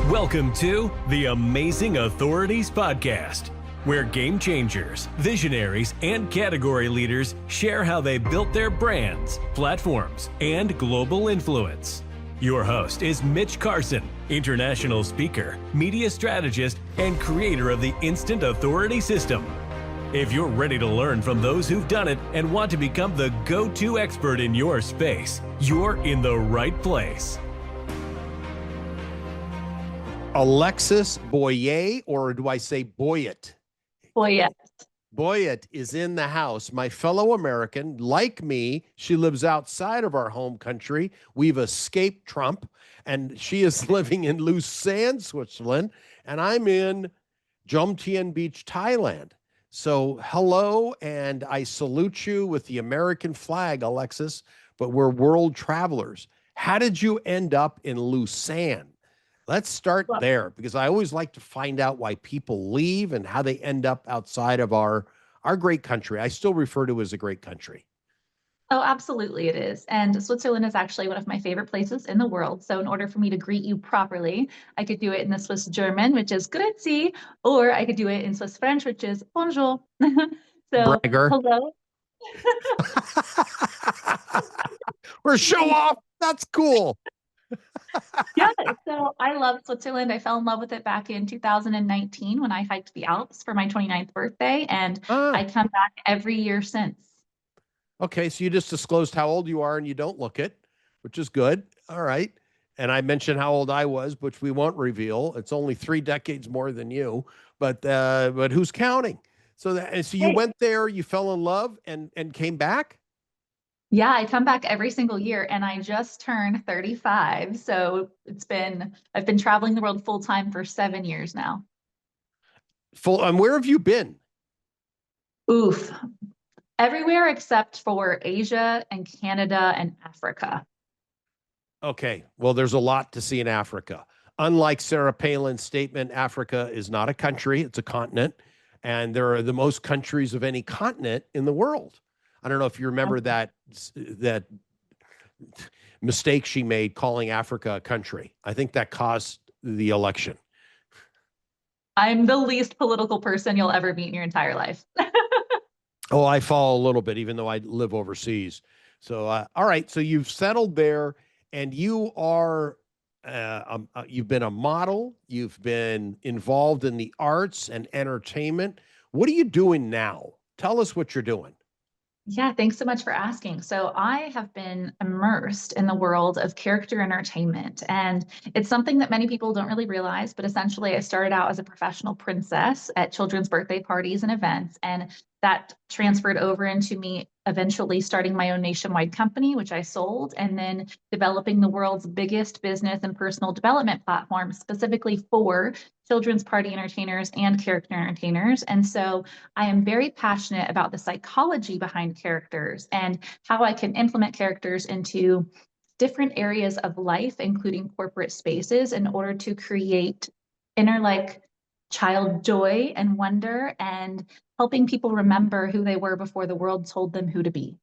Welcome to the Amazing Authorities Podcast, where game changers, visionaries, and category leaders share how they built their brands, platforms, and global influence. Your host is Mitch Carson, international speaker, media strategist, and creator of the Instant Authority System. If you're ready to learn from those who've done it and want to become the go-to expert in your space, you're in the right place. Alexis Boyett, or do I say Boyett? Boyett. Boyett is in the house. My fellow American, like me, she lives outside of our home country. We've escaped Trump, and she is living in Lausanne, Switzerland, and I'm in Jomtien Beach, Thailand. So hello, and I salute you with the American flag, Alexis, but we're world travelers. How did you end up in Lausanne? Let's start there, because I always like to find out why people leave and how they end up outside of our great country. I still refer to it as a great country. Oh, absolutely it is. And Switzerland is actually one of my favorite places in the world. So in order for me to greet you properly, I could do it in the Swiss German, which is grüezi, or I could do it in Swiss French, which is bonjour. So Bragger. hello. We're show off. That's cool. Yeah, so I love Switzerland. I fell in love with it back in 2019 when I hiked the Alps for my 29th birthday, and I come back every year since. Okay, so you just disclosed how old you are and you don't look it, which is good. All right. And I mentioned how old I was, which we won't reveal. It's only 3 decades more than you, but who's counting? So you went there, you fell in love and came back? Yeah, I come back every single year, and I just turned 35. So I've been traveling the world full time for 7 years now. And where have you been? Oof. Everywhere except for Asia and Canada and Africa. Okay. Well, there's a lot to see in Africa. Unlike Sarah Palin's statement, Africa is not a country, it's a continent. And there are the most countries of any continent in the world. I don't know if you remember that mistake she made calling Africa a country. I think that caused the election. I'm the least political person you'll ever meet in your entire life. Oh, I follow a little bit, even though I live overseas. So, all right. So you've settled there, and you are, you've been a model. You've been involved in the arts and entertainment. What are you doing now? Tell us what you're doing. Yeah, thanks so much for asking. So I have been immersed in the world of character entertainment, and it's something that many people don't really realize, but essentially I started out as a professional princess at children's birthday parties and events, and that transferred over into me eventually starting my own nationwide company, which I sold, and then developing the world's biggest business and personal development platform specifically for children's party entertainers and character entertainers. And so I am very passionate about the psychology behind characters and how I can implement characters into different areas of life, including corporate spaces, in order to create inner child joy and wonder, and helping people remember who they were before the world told them who to be.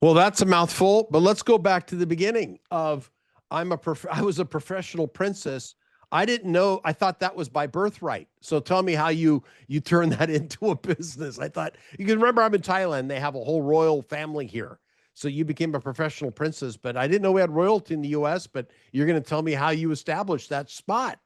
Well, that's a mouthful, but let's go back to the beginning of I was a professional princess. I didn't know. I thought that was by birthright. So tell me how you turned that into a business. I thought, you can remember I'm in Thailand. They have a whole royal family here. So you became a professional princess, but I didn't know we had royalty in the US, but you're going to tell me how you established that spot.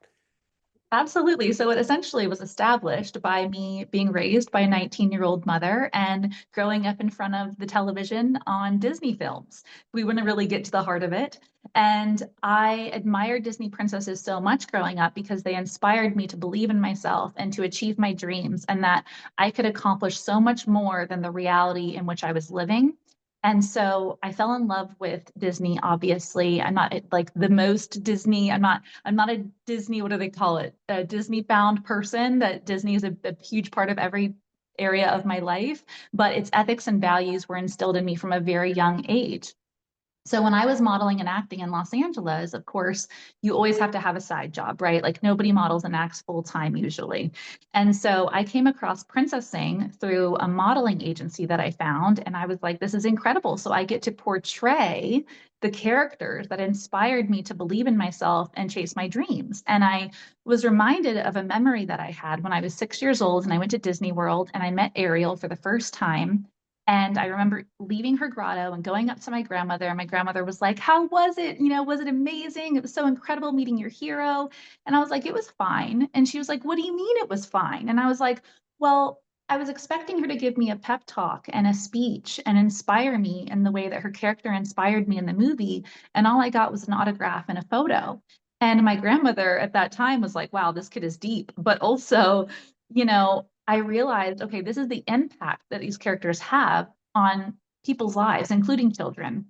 Absolutely. So it essentially was established by me being raised by a 19-year-old mother and growing up in front of the television on Disney films. We want to really get to the heart of it. And I admired Disney princesses so much growing up because they inspired me to believe in myself and to achieve my dreams, and that I could accomplish so much more than the reality in which I was living. And so I fell in love with Disney, obviously. I'm not like the most Disney. I'm not a Disney, what do they call it? A Disney bound person. That Disney is a huge part of every area of my life, but its ethics and values were instilled in me from a very young age. So when I was modeling and acting in Los Angeles, of course, you always have to have a side job, right? Like nobody models and acts full time usually. And so I came across princessing through a modeling agency that I found, and I was like, this is incredible. So I get to portray the characters that inspired me to believe in myself and chase my dreams. And I was reminded of a memory that I had when I was 6 years old and I went to Disney World and I met Ariel for the first time. And I remember leaving her grotto and going up to my grandmother. And my grandmother was like, how was it? You know, was it amazing? It was so incredible meeting your hero. And I was like, it was fine. And she was like, what do you mean it was fine? And I was like, well, I was expecting her to give me a pep talk and a speech and inspire me in the way that her character inspired me in the movie. And all I got was an autograph and a photo. And my grandmother at that time was like, wow, this kid is deep. But also, I realized, okay, this is the impact that these characters have on people's lives, including children.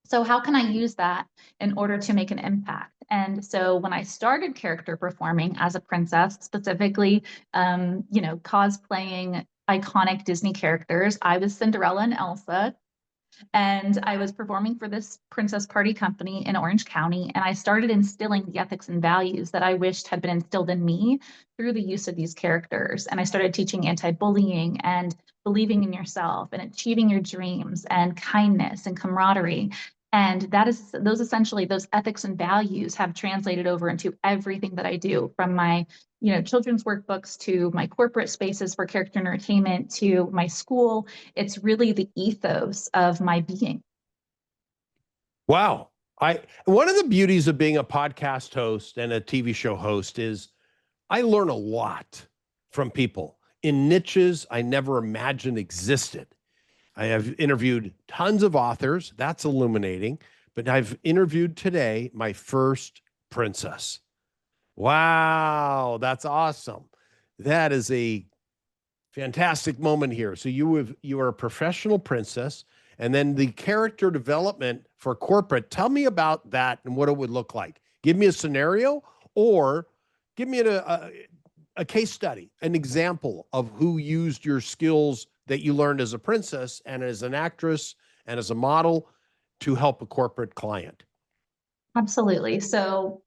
So how can I use that in order to make an impact? And so when I started character performing as a princess, specifically, cosplaying iconic Disney characters, I was Cinderella and Elsa, and I was performing for this princess party company in Orange County. And I started instilling the ethics and values that I wished had been instilled in me through the use of these characters. And I started teaching anti-bullying and believing in yourself and achieving your dreams and kindness and camaraderie. And those ethics and values have translated over into everything that I do, from my children's workbooks to my corporate spaces for character entertainment to my school. It's really the ethos of my being. Wow. One of the beauties of being a podcast host and a TV show host is I learn a lot from people in niches I never imagined existed. I have interviewed tons of authors. That's illuminating. But I've interviewed today my first princess. Wow, that's awesome. That is a fantastic moment here. So you are a professional princess, and then the character development for corporate. Tell me about that and what it would look like. Give me a scenario, or give me a case study, an example of who used your skills that you learned as a princess and as an actress and as a model to help a corporate client. Absolutely. So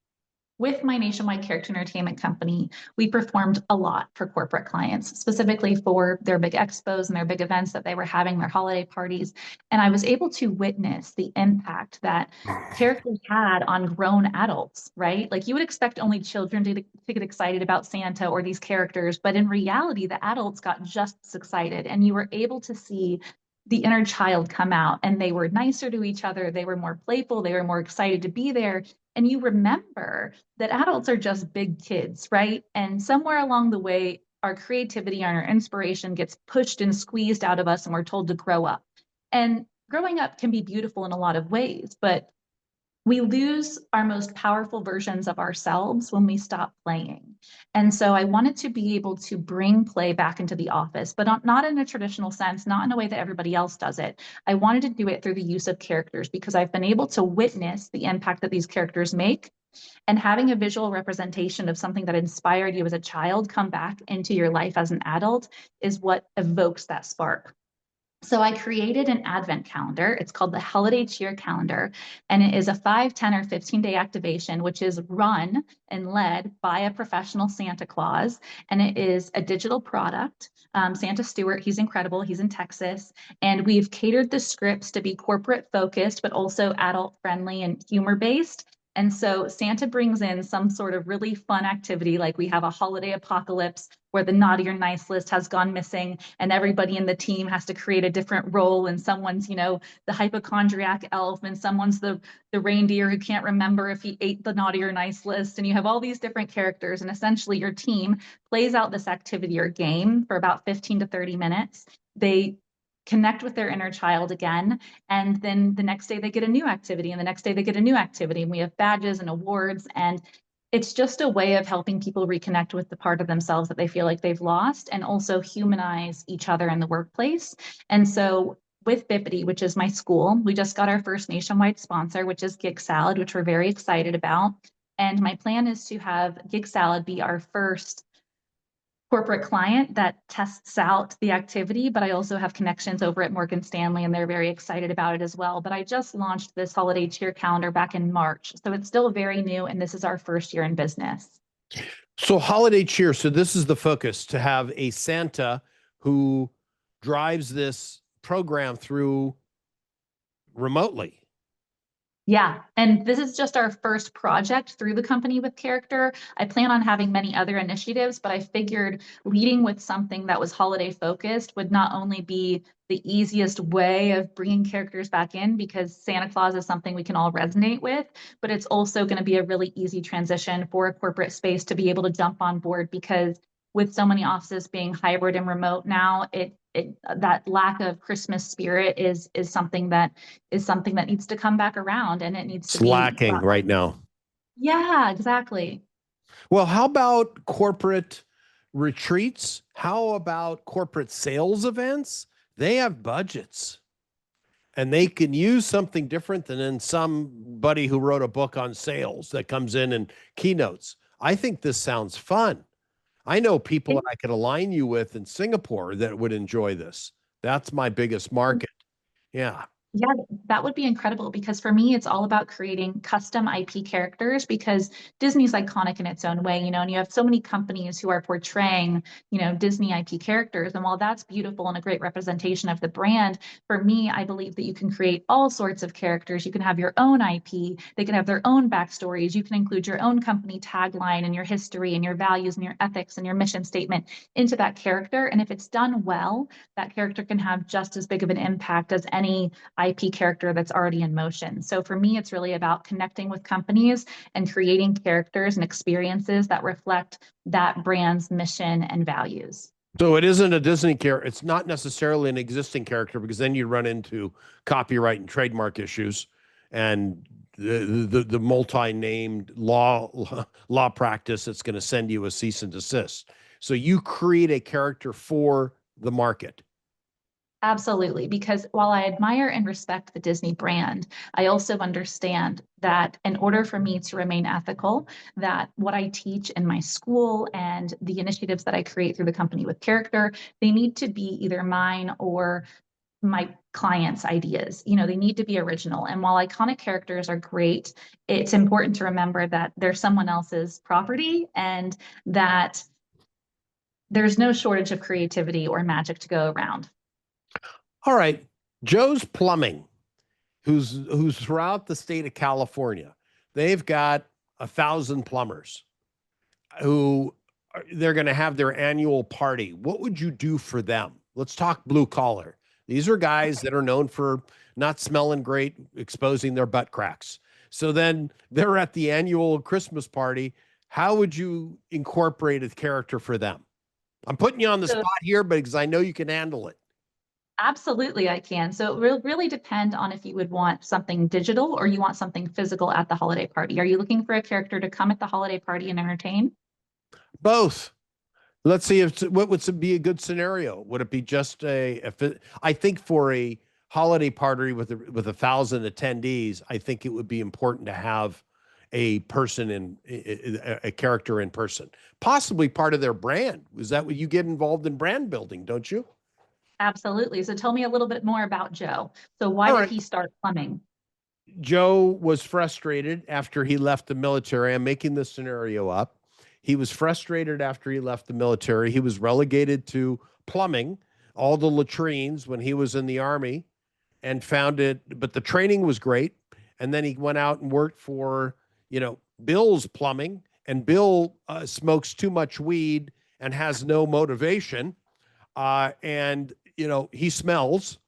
with my nationwide character entertainment company, we performed a lot for corporate clients, specifically for their big expos and their big events that they were having, their holiday parties. And I was able to witness the impact that characters had on grown adults, right? Like you would expect only children to get excited about Santa or these characters, but in reality, the adults got just as excited. And you were able to see the inner child come out, and they were nicer to each other. They were more playful. They were more excited to be there. And you remember that adults are just big kids, right? And somewhere along the way, our creativity and our inspiration gets pushed and squeezed out of us, and we're told to grow up. And growing up can be beautiful in a lot of ways, but we lose our most powerful versions of ourselves when we stop playing. And so I wanted to be able to bring play back into the office, but not in a traditional sense, not in a way that everybody else does it. I wanted to do it through the use of characters, because I've been able to witness the impact that these characters make. And having a visual representation of something that inspired you as a child come back into your life as an adult is what evokes that spark. So I created an advent calendar. It's called the Holiday Cheer Calendar, and it is a 5, 10, or 15-day activation, which is run and led by a professional Santa Claus. And it is a digital product. Santa Stewart, he's incredible. He's in Texas. And we've catered the scripts to be corporate focused, but also adult friendly and humor based. And so Santa brings in some sort of really fun activity, like we have a holiday apocalypse where the naughty or nice list has gone missing, and everybody in the team has to create a different role. And someone's, the hypochondriac elf, and someone's the reindeer who can't remember if he ate the naughty or nice list. And you have all these different characters, and essentially your team plays out this activity or game for about 15 to 30 minutes. They connect with their inner child again. And then the next day they get a new activity, and the next day they get a new activity. And we have badges and awards. And it's just a way of helping people reconnect with the part of themselves that they feel like they've lost, and also humanize each other in the workplace. And so with Bippity, which is my school, we just got our first nationwide sponsor, which is Gig Salad, which we're very excited about. And my plan is to have Gig Salad be our first corporate client that tests out the activity, but I also have connections over at Morgan Stanley and they're very excited about it as well. But I just launched this holiday cheer calendar back in March. So it's still very new and this is our first year in business. So holiday cheer. So this is the focus, to have a Santa who drives this program through remotely. Yeah, and this is just our first project through the company with character. I plan on having many other initiatives, but I figured leading with something that was holiday focused would not only be the easiest way of bringing characters back in, because Santa Claus is something we can all resonate with, but it's also going to be a really easy transition for a corporate space to be able to jump on board, because with so many offices being hybrid and remote now, that lack of Christmas spirit is something that needs to come back around, and it needs to It's be lacking right now. Yeah, exactly. Well, how about corporate retreats? How about corporate sales events? They have budgets and they can use something different than in somebody who wrote a book on sales that comes in and keynotes. I think this sounds fun. I know people that I could align you with in Singapore that would enjoy this. That's my biggest market. Yeah. Yeah, that would be incredible, because for me, it's all about creating custom IP characters, because Disney's iconic in its own way, and you have so many companies who are portraying, Disney IP characters. And while that's beautiful and a great representation of the brand, for me, I believe that you can create all sorts of characters. You can have your own IP. They can have their own backstories. You can include your own company tagline and your history and your values and your ethics and your mission statement into that character. And if it's done well, that character can have just as big of an impact as any IP character that's already in motion. So for me, it's really about connecting with companies and creating characters and experiences that reflect that brand's mission and values. So it isn't a Disney character. It's not necessarily an existing character, because then you run into copyright and trademark issues and the multi-named law practice that's going to send you a cease and desist. So you create a character for the market. Absolutely, because while I admire and respect the Disney brand, I also understand that in order for me to remain ethical, that what I teach in my school and the initiatives that I create through the company with character, they need to be either mine or my clients' ideas. They need to be original. And while iconic characters are great, it's important to remember that they're someone else's property and that there's no shortage of creativity or magic to go around. All right. Joe's Plumbing, who's throughout the state of California. They've got 1,000 plumbers who they're going to have their annual party. What would you do for them? Let's talk blue collar. These are guys that are known for not smelling great, exposing their butt cracks. So then they're at the annual Christmas party. How would you incorporate a character for them? I'm putting you on the spot here, but because I know you can handle it. Absolutely, I can. So it will really depend on if you would want something digital or you want something physical at the holiday party. Are you looking for a character to come at the holiday party and entertain? Both. Let's see what would be a good scenario. Would it be just I think for a holiday party with 1,000 attendees, I think it would be important to have a person a character in person, possibly part of their brand. Is that what you get involved in brand building, don't you? Absolutely. So tell me a little bit more about Joe. So why did he start plumbing? Joe was frustrated after he left the military. I'm making this scenario up. He was frustrated after he left the military. He was relegated to plumbing, all the latrines when he was in the Army, and found it, but the training was great. And then he went out and worked for, Bill's Plumbing, and Bill smokes too much weed and has no motivation. And he smells,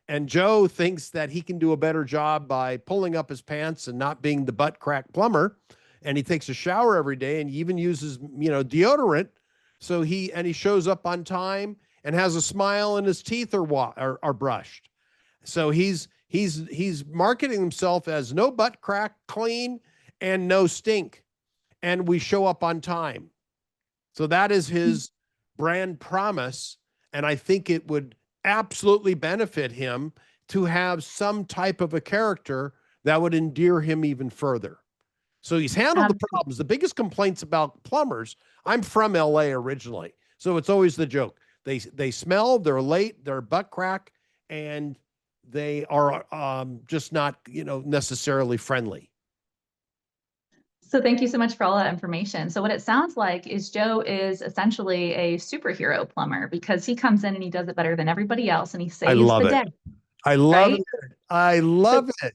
and Joe thinks that he can do a better job by pulling up his pants and not being the butt crack plumber. And he takes a shower every day, and he even uses, deodorant. So he shows up on time and has a smile, and his teeth are brushed. So he's marketing himself as no butt crack, clean, and no stink. And we show up on time. So that is his brand promise. And I think it would absolutely benefit him to have some type of a character that would endear him even further. So he's handled the problems. The biggest complaints about plumbers, I'm from LA originally. So it's always the joke. They smell, they're late, they're butt crack, and they are just not, necessarily friendly. So thank you so much for all that information. So what it sounds like is Joe is essentially a superhero plumber because he comes in and he does it better than everybody else and he I saves love the it. day, I love right? it. I So love it.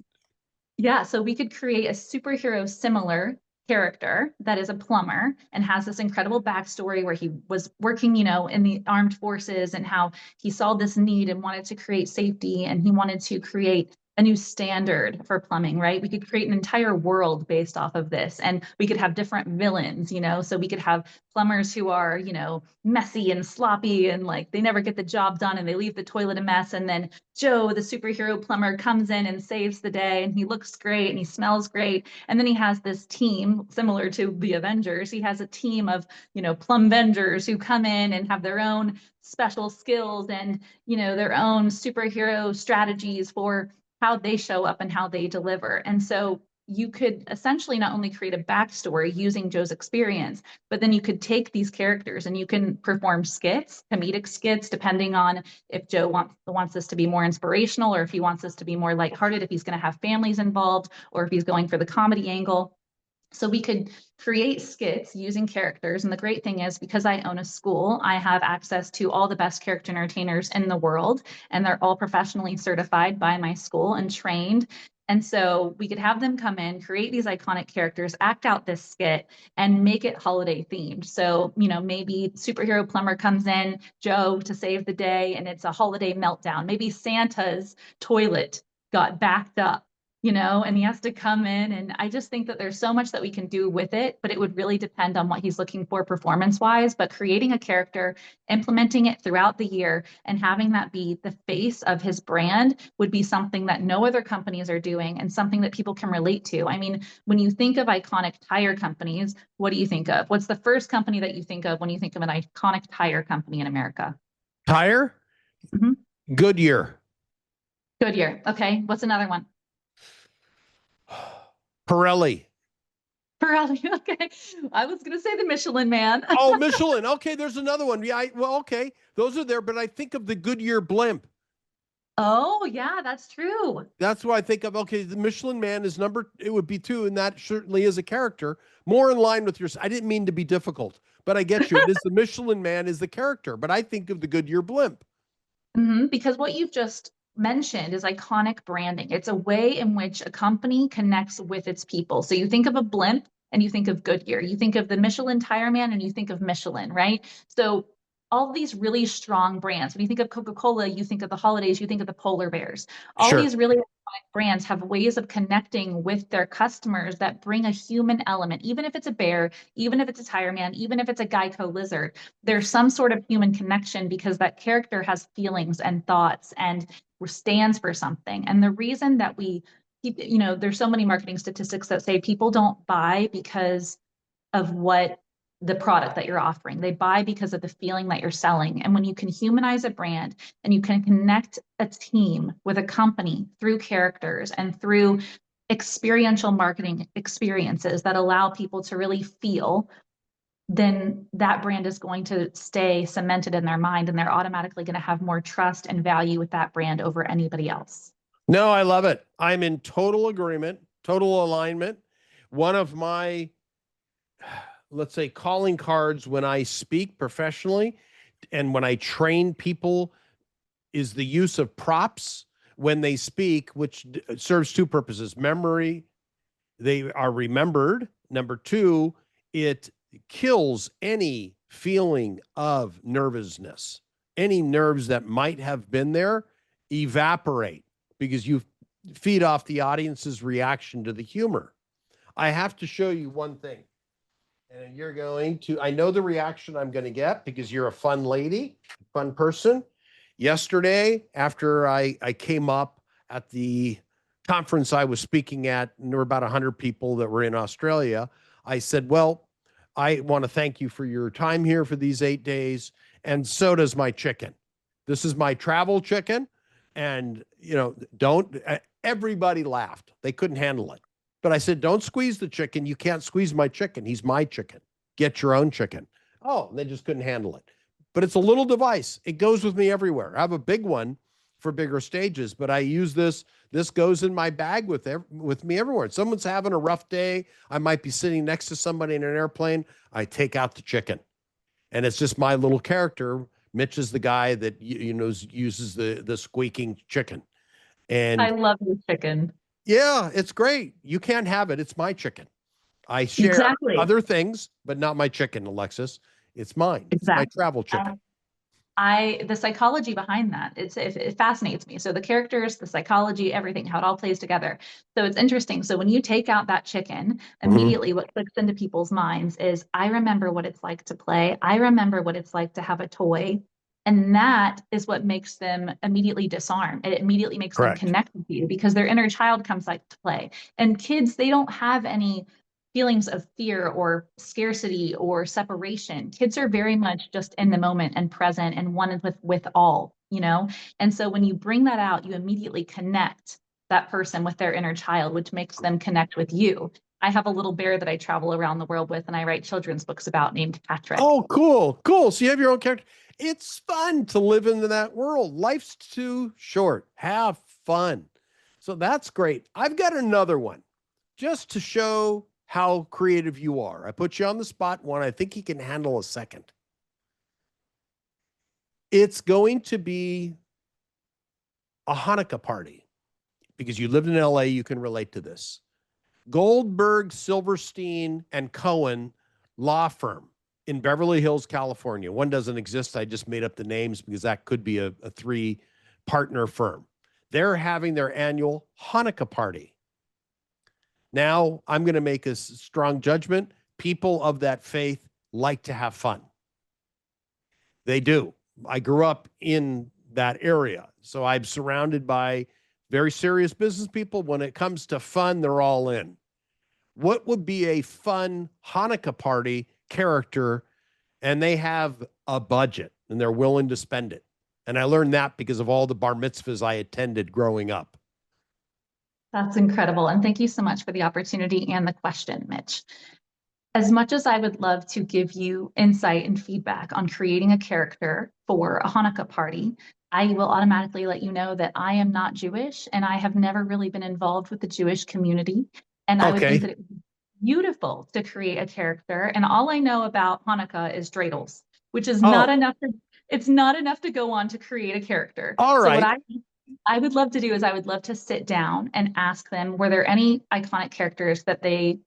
yeah, so we could create a superhero similar character that is a plumber and has this incredible backstory where he was working, in the armed forces and how he saw this need and wanted to create safety and he wanted to create a new standard for plumbing, right? We could create an entire world based off of this and we could have different villains, so we could have plumbers who are, messy and sloppy and like they never get the job done and they leave the toilet a mess and then Joe, the superhero plumber, comes in and saves the day and he looks great and he smells great. And then he has this team similar to the Avengers. He has a team of, plum vengers who come in and have their own special skills and, their own superhero strategies for how they show up and how they deliver. And so you could essentially not only create a backstory using Joe's experience, but then you could take these characters and you can perform skits, comedic skits, depending on if Joe wants this to be more inspirational or if he wants this to be more lighthearted, if he's going to have families involved or if he's going for the comedy angle. So we could create skits using characters. And the great thing is because I own a school, I have access to all the best character entertainers in the world, and they're all professionally certified by my school and trained. And so we could have them come in, create these iconic characters, act out this skit, and make it holiday themed. So, maybe superhero plumber comes in, Joe, to save the day, and it's a holiday meltdown. Maybe Santa's toilet got backed up, and he has to come in. And I just think that there's so much that we can do with it, but it would really depend on what he's looking for performance wise. But creating a character, implementing it throughout the year, and having that be the face of his brand would be something that no other companies are doing and something that people can relate to. I mean, when you think of iconic tire companies, what do you think of? What's the first company that you think of when you think of an iconic tire company in America? Tire? Mhm. Goodyear. Goodyear. Okay. What's another one? Pirelli. Pirelli. Okay. I was going to say the Michelin Man. Oh, Michelin. Okay, there's another one. Yeah, okay. Those are there, but I think of the Goodyear blimp. Oh, yeah, that's true. That's what I think of. Okay, the Michelin Man is it would be 2, and that certainly is a character. More in line with I didn't mean to be difficult, but I get you. It is the Michelin Man is the character, but I think of the Goodyear blimp. Because what you've just mentioned is iconic branding. It's a way in which a company connects with its people. So you think of a blimp and you think of Goodyear. You think of the Michelin Tire Man and you think of Michelin, right? So all these really strong brands. When you think of Coca-Cola, you think of the holidays, you think of the polar bears. All Sure. these really iconic brands have ways of connecting with their customers that bring a human element, even if it's a bear, even if it's a tire man, even if it's a Geico lizard. There's some sort of human connection because that character has feelings and thoughts and stands for something. And the reason that we keep, there's so many marketing statistics that say people don't buy because of what the product that you're offering. They buy because of the feeling that you're selling. And when you can humanize a brand and you can connect a team with a company through characters and through experiential marketing experiences that allow people to really feel, then that brand is going to stay cemented in their mind and they're automatically going to have more trust and value with that brand over anybody else. No, I love it. I'm in total agreement, total alignment. One of my, let's say, calling cards when I speak professionally and when I train people is the use of props when they speak, which serves 2 purposes. Memory, they are remembered. Number 2, it kills any feeling of nervousness. Any nerves that might have been there evaporate because you feed off the audience's reaction to the humor. I have to show you one thing. And you're going to, I know the reaction I'm going to get because you're a fun lady, fun person. Yesterday, after I came up at the conference I was speaking at, and there were about 100 people that were in Australia, I said, well, I want to thank you for your time here for these 8 days. And so does my chicken. This is my travel chicken. And, everybody laughed. They couldn't handle it. But I said, don't squeeze the chicken. You can't squeeze my chicken. He's my chicken. Get your own chicken. Oh, they just couldn't handle it. but it's a little device. It goes with me everywhere. I have a big one for bigger stages, but I use this. This goes in my bag with me everywhere. If someone's having a rough day, I might be sitting next to somebody in an airplane. I take out the chicken, and it's just my little character. Mitch is the guy that uses the squeaking chicken, I and love your chicken. yeah, it's great. You can't have it. It's my chicken. I share Exactly. other things, but not my chicken, Alexis. It's mine. It's my Exactly. travel chicken. The psychology behind that, it fascinates me. So the characters, the psychology, everything, how it all plays together. So it's interesting. So when you take out that chicken, Mhm. immediately what clicks into people's minds is, I remember what it's like to play. I remember what it's like to have a toy. And that is what makes them immediately disarm. It immediately makes them Correct. connect with you because their inner child comes like to play. And kids, they don't have any feelings of fear or scarcity or separation. Kids are very much just in the moment and present and one with all, you know? And so when you bring that out, you immediately connect that person with their inner child, which makes them connect with you. I have a little bear that I travel around the world with and I write children's books about named Patrick. Oh, cool. Cool. So you have your own character. It's fun to live in that world. Life's too short. Have fun. So that's great. I've got another one just to show how creative you are. I put you on the spot one. I think you can handle a second. It's going to be a Hanukkah party because you lived in LA. You can relate to this. Goldberg, Silverstein, and Cohen law firm in Beverly Hills, California. One doesn't exist. I just made up the names because that could be a three-partner firm. They're having their annual Hanukkah party. Now, I'm going to make a strong judgment. People of that faith like to have fun. They do. I grew up in that area, so I'm surrounded by very serious business people. When it comes to fun, they're all in. What would be a fun Hanukkah party character? And they have a budget and they're willing to spend it. And I learned that because of all the bar mitzvahs I attended growing up. That's incredible. And thank you so much for the opportunity and the question, Mitch. As much as I would love to give you insight and feedback on creating a character for a Hanukkah party, I will automatically let you know that I am not Jewish and I have never really been involved with the Jewish community. And I would think Okay. that it would be beautiful to create a character. And all I know about Hanukkah is dreidels, which is not Oh, enough it's not enough to go on to create a character. all So what right. I would love to do is I would love to sit down and ask them, were there any iconic characters that they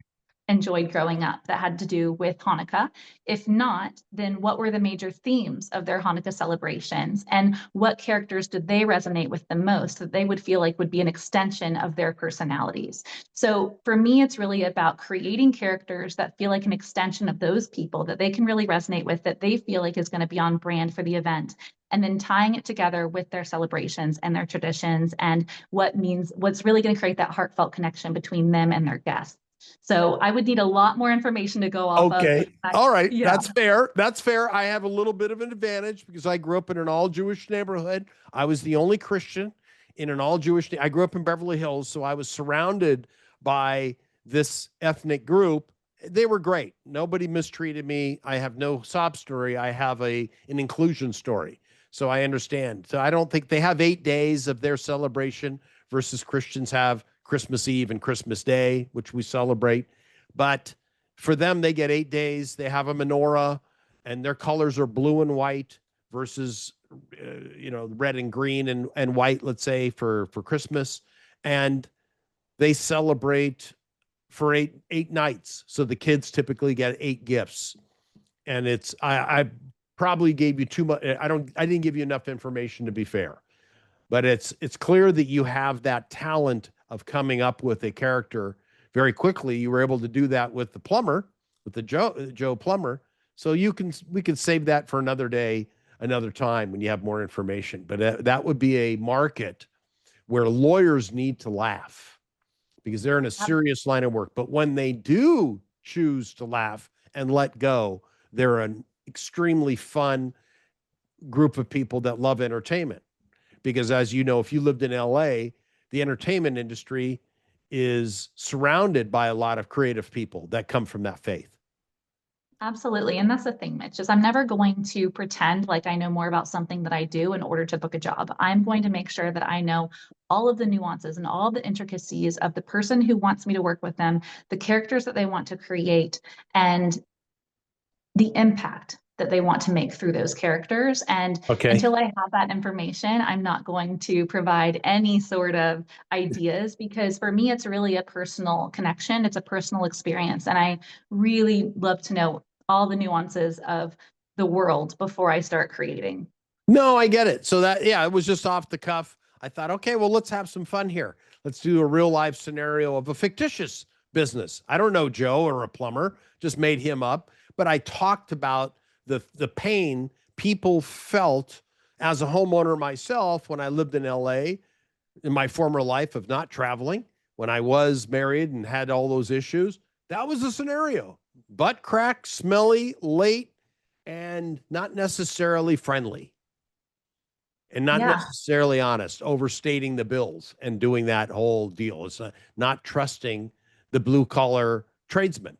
enjoyed growing up that had to do with Hanukkah? If not, then what were the major themes of their Hanukkah celebrations? And what characters did they resonate with the most that they would feel like would be an extension of their personalities? So for me, it's really about creating characters that feel like an extension of those people that they can really resonate with, that they feel like is going to be on brand for the event. And then tying it together with their celebrations and their traditions and what's really going to create that heartfelt connection between them and their guests. So I would need a lot more information to go off of, but Okay. All right. yeah, That's fair. That's fair. I have a little bit of an advantage because I grew up in an all Jewish neighborhood. I was the only Christian in an all Jewish. I grew up in Beverly Hills, so I was surrounded by this ethnic group. They were great. Nobody mistreated me. I have no sob story. I have an inclusion story. So I understand. So I don't think they have 8 days of their celebration versus Christians have Christmas Eve and Christmas Day, which we celebrate. But for them, they get 8 days. They have a menorah, and their colors are blue and white versus, red and green and white, let's say, for Christmas. And they celebrate for eight nights. So the kids typically get 8 gifts. And I probably gave you too much. I didn't give you enough information to be fair. But it's clear that you have that talent of coming up with a character very quickly. You were able to do that with the plumber, with the Joe plumber. So we can save that for another day, another time when you have more information. But that would be a market where lawyers need to laugh because they're in a serious line of work. But when they do choose to laugh and let go, they're an extremely fun group of people that love entertainment. Because as you know, if you lived in LA, the entertainment industry is surrounded by a lot of creative people that come from that faith. Absolutely. And that's the thing, Mitch, is I'm never going to pretend like I know more about something that I do in order to book a job. I'm going to make sure that I know all of the nuances and all the intricacies of the person who wants me to work with them, the characters that they want to create, and the impact that they want to make through those characters. And Okay. until I have that information, I'm not going to provide any sort of ideas because for me, it's really a personal connection. It's a personal experience. And I really love to know all the nuances of the world before I start creating. No, I get it. So that, yeah, it was just off the cuff. I thought, okay, well, let's have some fun here. Let's do a real life scenario of a fictitious business. I don't know Joe or a plumber, just made him up. But I talked about the pain people felt as a homeowner myself when I lived in LA in my former life of not traveling, when I was married and had all those issues. That was the scenario. Butt crack, smelly, late, and not necessarily friendly and not Yeah. necessarily honest, overstating the bills and doing that whole deal. It's not trusting the blue collar tradesman.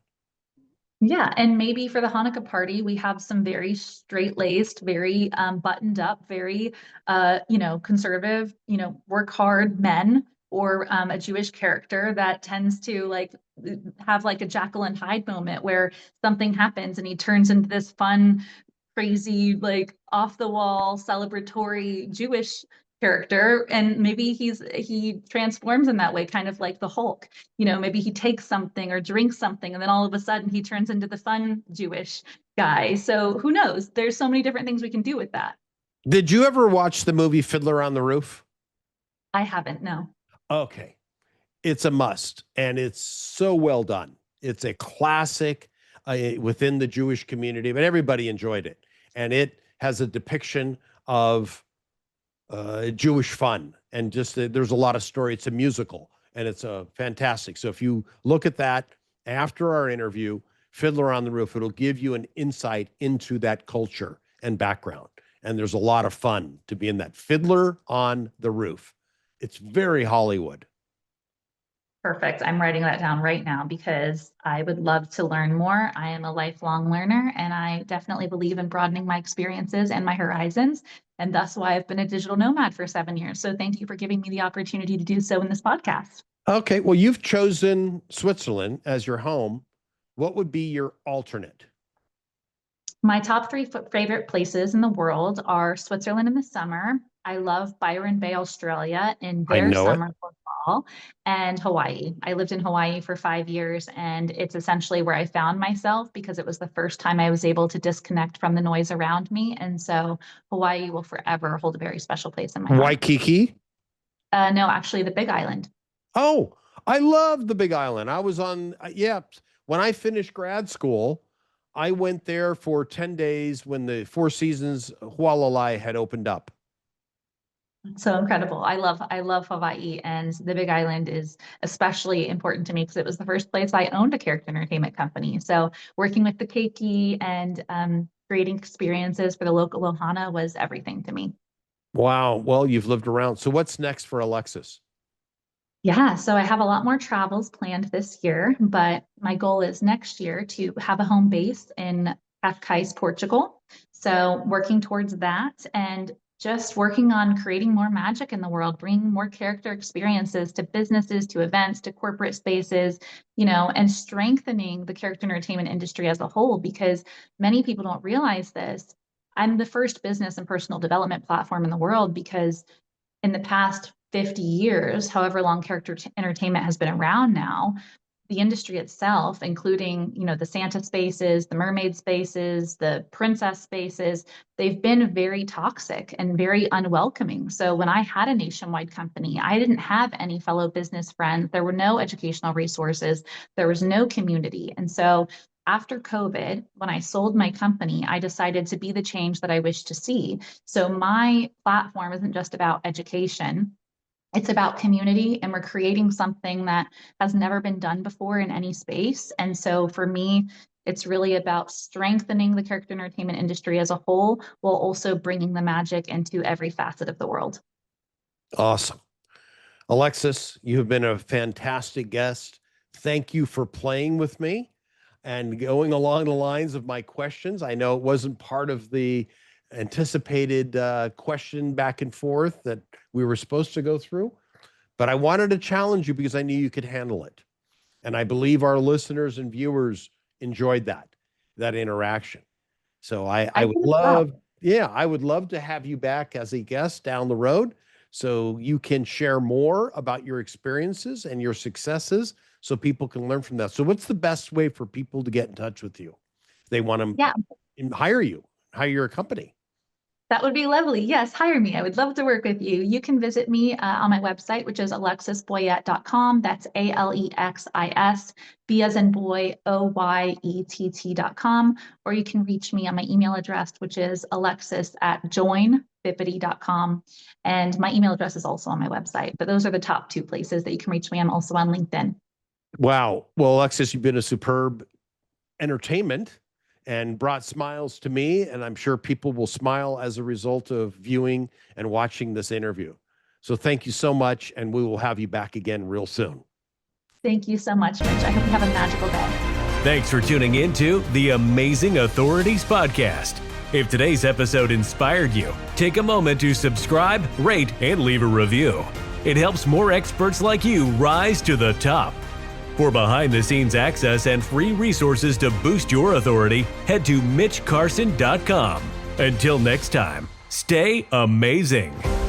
Yeah, and maybe for the Hanukkah party, we have some very straight-laced, very buttoned up, very conservative, work hard men, or a Jewish character that tends to like have like a Jekyll and Hyde moment where something happens and he turns into this fun, crazy, like off the wall, celebratory Jewish character. And maybe he transforms in that way, kind of like the Hulk. Maybe he takes something or drinks something, and then all of a sudden he turns into the fun Jewish guy. So who knows? There's so many different things we can do with that. Did you ever watch the movie Fiddler on the Roof? I haven't, no. Okay. It's a must, and it's so well done. It's a classic within the Jewish community, but everybody enjoyed it. And it has a depiction of Jewish fun, and just there's a lot of story. It's a musical, and it's a fantastic. So if you look at that after our interview, Fiddler on the Roof, it'll give you an insight into that culture and background. And there's a lot of fun to be in that. Fiddler on the Roof. It's very Hollywood. Perfect. I'm writing that down right now because I would love to learn more. I am a lifelong learner and I definitely believe in broadening my experiences and my horizons. And that's why I've been a digital nomad for 7 years. So thank you for giving me the opportunity to do so in this podcast. Okay, well, you've chosen Switzerland as your home. What would be your alternate? My top three favorite places in the world are Switzerland in the summer. I love Byron Bay, Australia in I their know it. summer or fall, and Hawaii. I lived in Hawaii for 5 years, and it's essentially where I found myself because it was the first time I was able to disconnect from the noise around me. And so Hawaii will forever hold a very special place in my heart. Waikiki? No, actually, the Big Island. Oh, I love the Big Island. I was on, yeah, when I finished grad school, I went there for 10 days when the Four Seasons Hualalai had opened up. So incredible. I love Hawaii, and the Big Island is especially important to me because it was the first place I owned a character entertainment company. So working with the keiki and creating experiences for the local Ohana was everything to me. Wow. Well, you've lived around. So what's next for Alexis? Yeah, so I have a lot more travels planned this year, but my goal is next year to have a home base in Cascais, Portugal. So working towards that and just working on creating more magic in the world, bringing more character experiences to businesses, to events, to corporate spaces, and strengthening the character entertainment industry as a whole, because many people don't realize this. I'm the first business and personal development platform in the world because in the past 50 years, however long character entertainment has been around now, the industry itself, including, the Santa spaces, the mermaid spaces, the princess spaces, they've been very toxic and very unwelcoming. So when I had a nationwide company, I didn't have any fellow business friends. There were no educational resources. There was no community. And so after COVID, when I sold my company, I decided to be the change that I wish to see. So my platform isn't just about education. It's about community, and we're creating something that has never been done before in any space. And so for me, it's really about strengthening the character entertainment industry as a whole while also bringing the magic into every facet of the world. Awesome. Alexis, you have been a fantastic guest. Thank you for playing with me. and going along the lines of my questions. I know it wasn't part of the anticipated question back and forth that we were supposed to go through, but I wanted to challenge you because I knew you could handle it. And I believe our listeners and viewers enjoyed that interaction. So I would love, I would love to have you back as a guest down the road so you can share more about your experiences and your successes so people can learn from that. So what's the best way for people to get in touch with you if they want to hire your company? That would be lovely. Yes, hire me. I would love to work with you. You can visit me on my website, which is alexisboyett.com. That's ALEXIS, B as in boy, OYETT.com. Or you can reach me on my email address, which is alexis@joinbippity.com. And my email address is also on my website. But those are the top two places that you can reach me. I'm also on LinkedIn. Wow. Well, Alexis, you've been a superb entertainment and brought smiles to me, and I'm sure people will smile as a result of viewing and watching this interview. So thank you so much, and we will have you back again real soon. Thank you so much, Mitch. I hope you have a magical day. Thanks for tuning into the Amazing Authorities podcast. If today's episode inspired you, take a moment to subscribe, rate, and leave a review. It helps more experts like you rise to the top. For behind-the-scenes access and free resources to boost your authority, head to mitchcarson.com. Until next time, stay amazing.